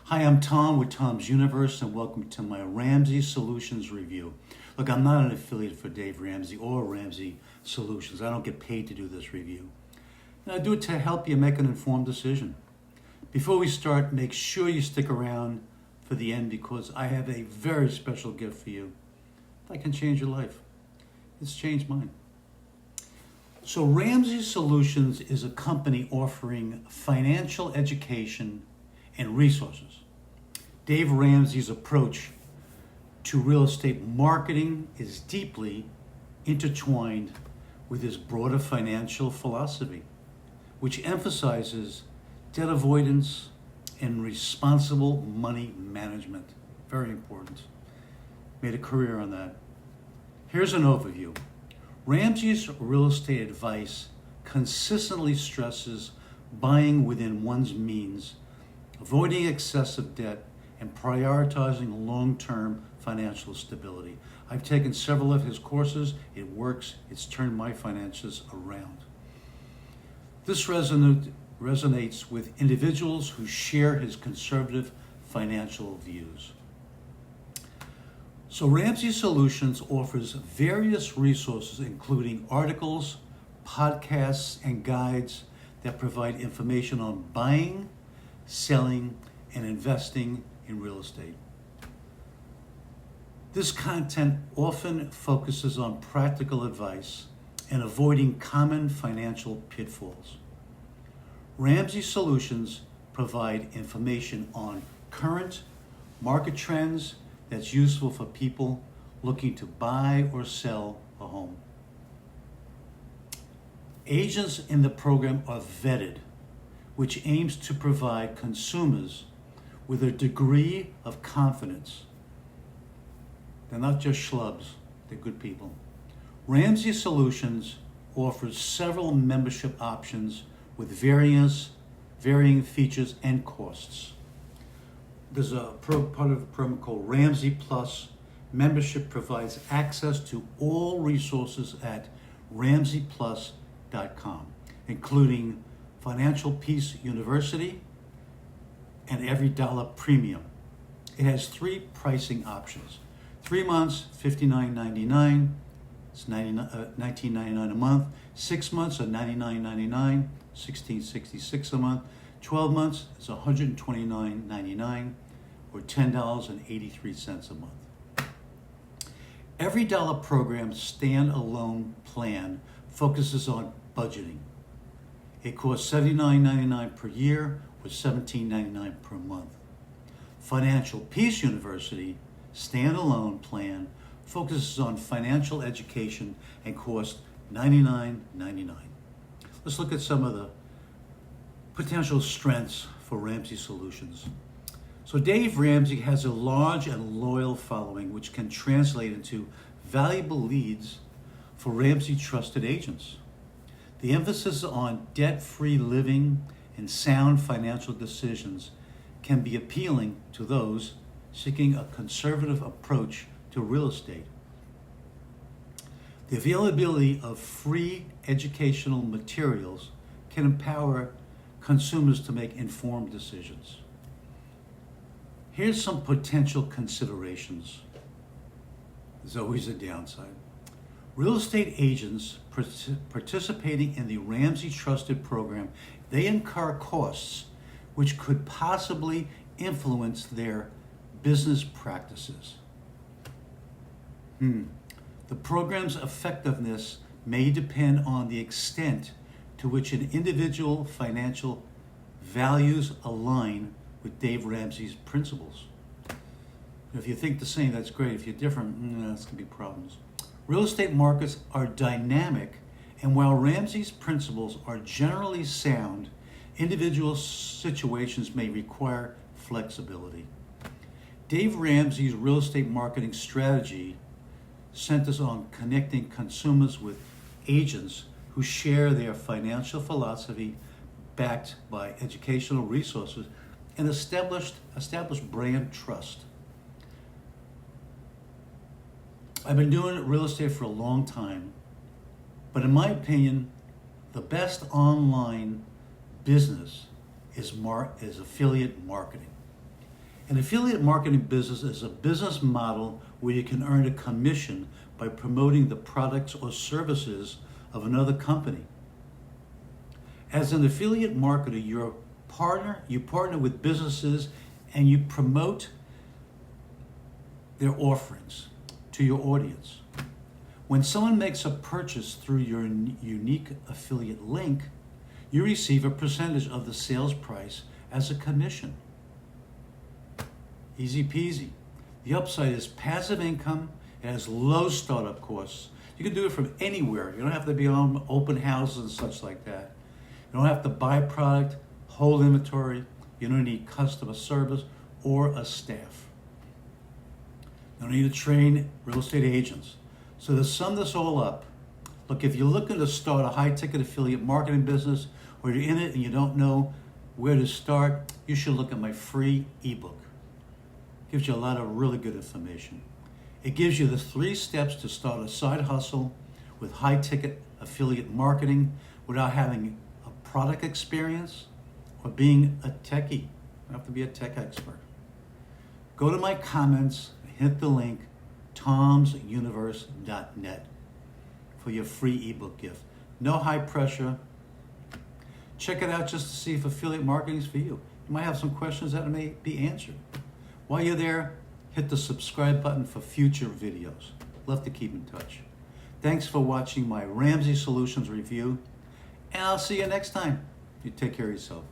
Hi, I'm Tom with Tom's Universe, and welcome to my Ramsey Solutions Review. Look, I'm not an affiliate for Dave Ramsey or Ramsey Solutions. I don't get paid to do this review. And I do it to help you make an informed decision. Before we start, make sure you stick around for the end because I have a very special gift for you that can change your life. It's changed mine. So Ramsey Solutions is a company offering financial education and resources. Dave Ramsey's approach to real estate marketing is deeply intertwined with his broader financial philosophy, which emphasizes debt avoidance and responsible money management. Very important. Made a career on that. Here's an overview. Ramsey's real estate advice consistently stresses buying within one's means, avoiding excessive debt, and prioritizing long-term financial stability. I've taken several of his courses. It works. It's turned my finances around. This resonates with individuals who share his conservative financial views. So Ramsey Solutions offers various resources, including articles, podcasts, and guides that provide information on buying, selling, and investing in real estate. This content often focuses on practical advice and avoiding common financial pitfalls. Ramsey Solutions provide information on current market trends that's useful for people looking to buy or sell a home. Agents in the program are vetted, which aims to provide consumers with a degree of confidence. They're not just schlubs, they're good people. Ramsey Solutions offers several membership options with varying features and costs. There's a part of the program called Ramsey Plus. Membership provides access to all resources at ramseyplus.com, including Financial Peace University and Every Dollar Premium. It has 3 pricing options. 3 months, $59.99. It's $19.99 a month. 6 months are $99.99, $16.66 a month. 12 months is $129.99, or $10.83 a month. Every Dollar Program standalone plan focuses on budgeting. It costs $79.99 per year or $17.99 per month. Financial Peace University standalone plan focuses on financial education and costs $99.99. Let's look at some of the potential strengths for Ramsey Solutions. So Dave Ramsey has a large and loyal following, which can translate into valuable leads for Ramsey trusted agents. The emphasis on debt-free living and sound financial decisions can be appealing to those seeking a conservative approach to real estate. The availability of free educational materials can empower consumers to make informed decisions. Here's some potential considerations. There's always a downside. Real estate agents participating in the Ramsey Trusted Program, they incur costs which could possibly influence their business practices. The program's effectiveness may depend on the extent to which an individual financial values align with Dave Ramsey's principles. If you think the same, that's great. If you're different, that's going to be problems. Real estate markets are dynamic, and while Ramsey's principles are generally sound, individual situations may require flexibility. Dave Ramsey's real estate marketing strategy centers on connecting consumers with agents who share their financial philosophy, backed by educational resources and established brand trust. I've been doing real estate for a long time, but in my opinion, the best online business is affiliate marketing. An affiliate marketing business is a business model where you can earn a commission by promoting the products or services of another company. As an affiliate marketer, you partner with businesses and you promote their offerings to your audience. When someone makes a purchase through your unique affiliate link, you receive a percentage of the sales price as a commission. Easy peasy. The upside is passive income. It has low startup costs. You can do it from anywhere. You don't have to be on open houses and such like that. You don't have to buy product, hold inventory. You don't need customer service or a staff. You don't need to train real estate agents. So to sum this all up, look, if you're looking to start a high-ticket affiliate marketing business, or you're in it and you don't know where to start, you should look at my free ebook. It gives you a lot of really good information. It gives you the 3 steps to start a side hustle with high-ticket affiliate marketing without having a product experience or being a techie. You don't have to be a tech expert. Go to my comments, hit the link, tomsuniverse.net for your free ebook gift. No high pressure. Check it out just to see if affiliate marketing is for you. You might have some questions that may be answered. While you're there, hit the subscribe button for future videos. Love to keep in touch. Thanks for watching my Ramsey Solutions review, and I'll see you next time. You take care of yourself.